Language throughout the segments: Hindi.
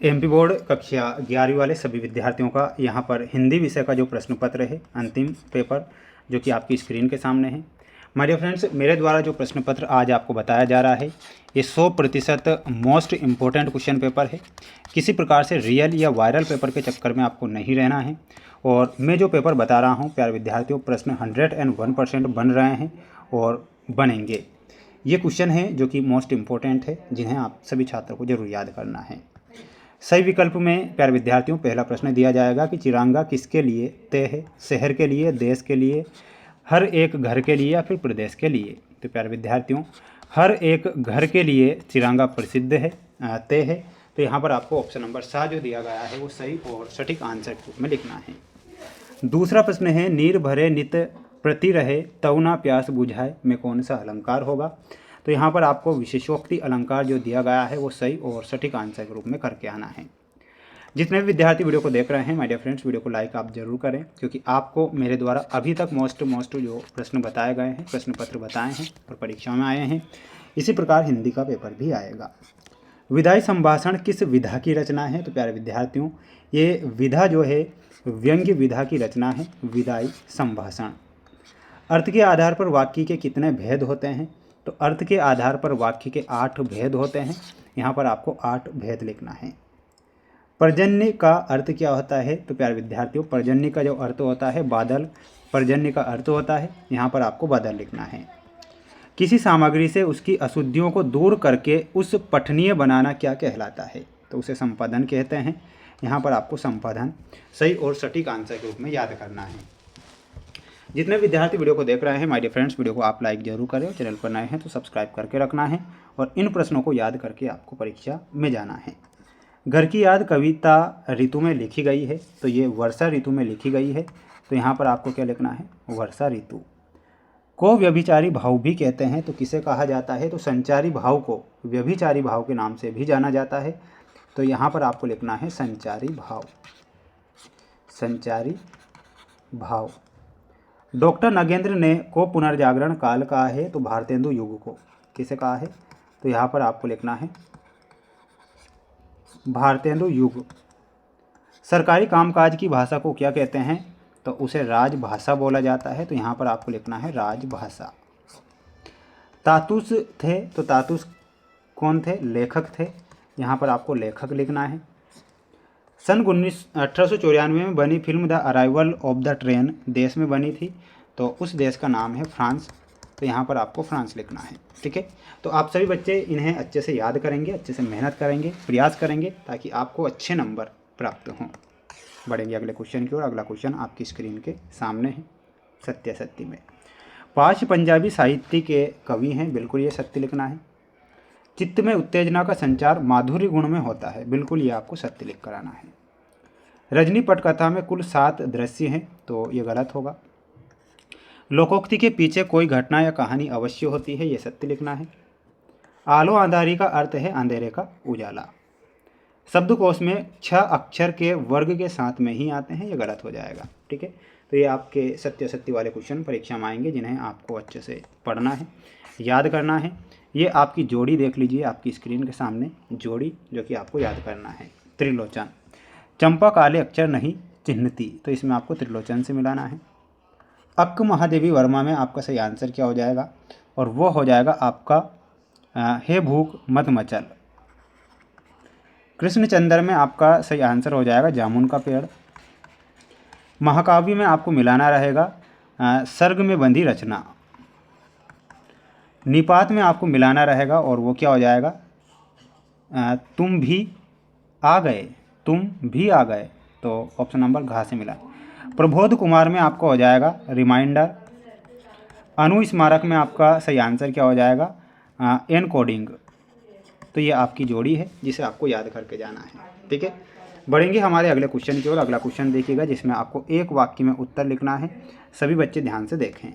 एमपी बोर्ड कक्षा 11वीं वाले सभी विद्यार्थियों का यहाँ पर हिंदी विषय का जो प्रश्न पत्र है अंतिम पेपर, जो कि आपकी स्क्रीन के सामने है। माय डियर फ्रेंड्स, मेरे द्वारा जो प्रश्न पत्र आज आपको बताया जा रहा है ये 100% मोस्ट इम्पोर्टेंट क्वेश्चन पेपर है। किसी प्रकार से रियल या वायरल पेपर के चक्कर में आपको नहीं रहना है। और मैं जो पेपर बता रहा हूँ प्यारे विद्यार्थियों, प्रश्न 101% बन रहे हैं और बनेंगे। ये क्वेश्चन है जो कि मोस्ट इम्पोर्टेंट है, जिन्हें आप सभी छात्रों को जरूर याद करना है। सही विकल्प में प्यारे विद्यार्थियों पहला प्रश्न दिया जाएगा कि तिरंगा किसके लिए तय है, शहर के लिए, देश के लिए, हर एक घर के लिए या फिर प्रदेश के लिए। तो प्यारे विद्यार्थियों हर एक घर के लिए तिरंगा प्रसिद्ध है, तय है। तो यहाँ पर आपको ऑप्शन नंबर 7 जो दिया गया है वो सही और सटीक आंसर के रूप में लिखना है। दूसरा प्रश्न है नीर भरे नित प्रति रहे तव ना प्यास बुझाए में कौन सा अलंकार होगा। तो यहाँ पर आपको विशेषोक्ति अलंकार जो दिया गया है वो सही और सटीक आंसर के रूप में करके आना है। जितने भी विद्यार्थी वीडियो को देख रहे हैं माय डियर फ्रेंड्स, वीडियो को लाइक आप जरूर करें, क्योंकि आपको मेरे द्वारा अभी तक मोस्ट जो प्रश्न बताए गए हैं, प्रश्न पत्र बताए हैं और परीक्षा में आए हैं, इसी प्रकार हिंदी का पेपर भी आएगा। विधायी संभाषण किस विधा की रचना है। तो प्यारे विद्यार्थियों ये विधा जो है व्यंग्य विधा की रचना है, विधायी संभाषण। अर्थ के आधार पर वाक्य के कितने भेद होते हैं। तो अर्थ के आधार पर वाक्य के 8 भेद होते हैं। यहाँ पर आपको 8 भेद लिखना है। पर्जन्य का अर्थ क्या होता है। तो प्यारे विद्यार्थियों पर्जन्य का जो अर्थ होता है बादल, पर्जन्य का अर्थ होता है, यहाँ पर आपको बादल लिखना है। किसी सामग्री से उसकी अशुद्धियों को दूर करके उस पठनीय बनाना क्या कहलाता है। तो उसे संपादन कहते हैं। यहाँ पर आपको संपादन सही और सटीक आंसर के रूप में याद करना है। जितने विद्यार्थी वीडियो को देख रहे हैं माय डियर फ्रेंड्स, वीडियो को आप लाइक जरूर करें, चैनल पर नए हैं तो सब्सक्राइब करके रखना है और इन प्रश्नों को याद करके आपको परीक्षा में जाना है। घर की याद कविता ऋतु में लिखी गई है। तो ये वर्षा ऋतु में लिखी गई है। तो यहाँ पर आपको क्या लिखना है, वर्षा ऋतु। को व्यभिचारी भाव भी कहते हैं। तो किसे कहा जाता है। तो संचारी भाव को व्यभिचारी भाव के नाम से भी जाना जाता है। तो यहाँ पर आपको लिखना है संचारी भाव, संचारी भाव। डॉक्टर नगेंद्र ने को पुनर्जागरण काल कहा है। तो भारतेंदु युग को किसे कहा है। तो यहाँ पर आपको लिखना है भारतेंदु युग। सरकारी कामकाज की भाषा को क्या कहते हैं। तो उसे राजभाषा बोला जाता है। तो यहाँ पर आपको लिखना है राजभाषा। तातुस थे। तो तातुस कौन थे, लेखक थे। यहाँ पर आपको लेखक लिखना है। सन 1894 में बनी film the arrival of the train देश में बनी थी। तो उस देश का नाम है फ्रांस। तो यहाँ पर आपको फ्रांस लिखना है। ठीक है, तो आप सभी बच्चे इन्हें अच्छे से याद करेंगे, अच्छे से मेहनत करेंगे, प्रयास करेंगे, ताकि आपको अच्छे नंबर प्राप्त हों। बढ़ेंगे अगले क्वेश्चन की ओर। अगला क्वेश्चन आपकी स्क्रीन के सामने है। सत्यासत्य में 5 पंजाबी साहित्य के कवि हैं। बिल्कुल ये सत्य लिखना है। चित्त में उत्तेजना का संचार माधुर्य गुण में होता है। बिल्कुल ये आपको सत्य लिख कर आना है। रजनी पटकथा में कुल 7 दृश्य हैं। तो ये गलत होगा। लोकोक्ति के पीछे कोई घटना या कहानी अवश्य होती है। ये सत्य लिखना है। आलो अंधारी का अर्थ है अंधेरे का उजाला। शब्दकोश में 6 अक्षर के वर्ग के साथ में ही आते हैं। ये गलत हो जाएगा। ठीक है, तो ये आपके सत्य सत्य वाले क्वेश्चन परीक्षा में आएंगे, जिन्हें आपको अच्छे से पढ़ना है, याद करना है। ये आपकी जोड़ी देख लीजिए आपकी स्क्रीन के सामने, जोड़ी जो कि आपको याद करना है। त्रिलोचन। चंपा काले अक्षर नहीं चिन्हती। तो इसमें आपको त्रिलोचन से मिलाना है। अक्क महादेवी वर्मा में आपका सही आंसर क्या हो जाएगा, और वो हो जाएगा आपका हे भूख मत मचल। कृष्णचंद्र में आपका सही आंसर हो जाएगा जामुन का पेड़। महाकाव्य में आपको मिलाना रहेगा सर्ग में बंधी रचना। निपात में आपको मिलाना रहेगा और वो क्या हो जाएगा तुम भी आ गए, तुम भी आ गए। तो ऑप्शन नंबर घ से मिला। प्रबोध कुमार में आपको हो जाएगा रिमाइंडर। अनु स्मारक में आपका सही आंसर क्या हो जाएगा एनकोडिंग। तो ये आपकी जोड़ी है जिसे आपको याद करके जाना है। ठीक है, बढ़ेंगे हमारे अगले क्वेश्चन की ओर। अगला क्वेश्चन देखिएगा जिसमें आपको एक वाक्य में उत्तर लिखना है। सभी बच्चे ध्यान से देखें।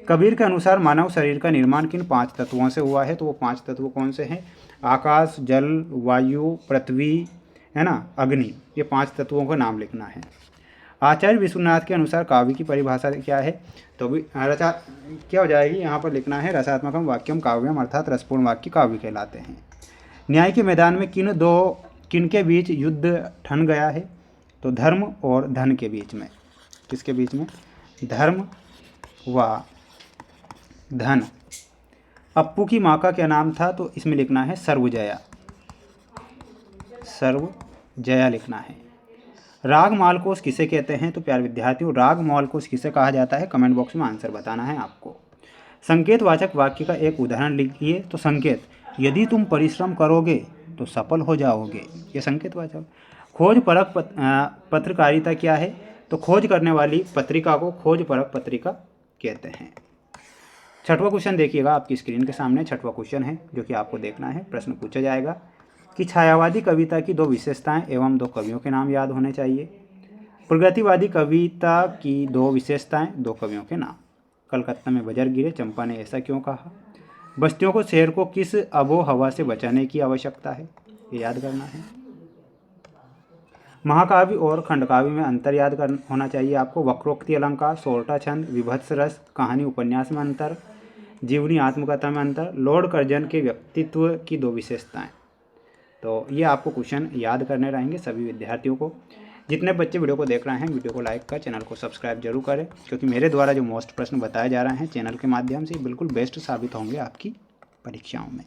कबीर के अनुसार मानव शरीर का निर्माण किन 5 तत्वों से हुआ है। तो वो 5 तत्व कौन से हैं, आकाश, जल, वायु, पृथ्वी, है ना, अग्नि। ये 5 तत्वों का नाम लिखना है। आचार्य विश्वनाथ के अनुसार काव्य की परिभाषा क्या है। तो भी क्या हो जाएगी, यहाँ पर लिखना है रसात्मकम वाक्यम काव्यम, अर्थात रसपूर्ण वाक्य काव्य कहलाते हैं। न्याय के मैदान में किनके बीच युद्ध ठन गया है? तो धर्म और धन के बीच में। किसके बीच में? धर्म व धन। अप्पू की माँ का क्या नाम था? तो इसमें लिखना है सर्वजया। सर्वजया लिखना है। राग मालकोष किसे कहते हैं? तो प्यारे विद्यार्थियों, राग मालकोष किसे कहा जाता है? कमेंट बॉक्स में आंसर बताना है आपको। संकेतवाचक वाक्य का एक उदाहरण लिखिए। तो संकेत, यदि तुम परिश्रम करोगे तो सफल हो जाओगे। ये संकेतवाचक। खोज परक पत्रकारिता क्या है? तो खोज करने वाली पत्रिका को खोज परक पत्रिका कहते हैं। छठवां क्वेश्चन देखिएगा आपकी स्क्रीन के सामने। छठवां क्वेश्चन है जो कि आपको देखना है। प्रश्न पूछा जाएगा कि छायावादी कविता की 2 विशेषताएं एवं 2 कवियों के नाम याद होने चाहिए। प्रगतिवादी कविता की 2 विशेषताएं, 2 कवियों के नाम। कलकत्ता में बजर गिरे, चंपा ने ऐसा क्यों कहा? बस्तियों को शहर को किस आबो हवा से बचाने की आवश्यकता है? ये याद करना है। महाकाव्य और खंडकाव्य में अंतर याद होना चाहिए आपको। वक्रोक्ति अलंकार, सोरठा छंद, विभत्स रस, कहानी उपन्यास में अंतर, जीवनी आत्मकथा में अंतर, लॉर्ड कर्जन के व्यक्तित्व की 2 विशेषताएं। तो ये आपको क्वेश्चन याद करने रहेंगे सभी विद्यार्थियों को। जितने बच्चे वीडियो को देख रहे हैं, वीडियो को लाइक कर चैनल को सब्सक्राइब जरूर करें, क्योंकि मेरे द्वारा जो मोस्ट प्रश्न बताए जा रहे हैं चैनल के माध्यम से बिल्कुल बेस्ट साबित होंगे आपकी परीक्षाओं में।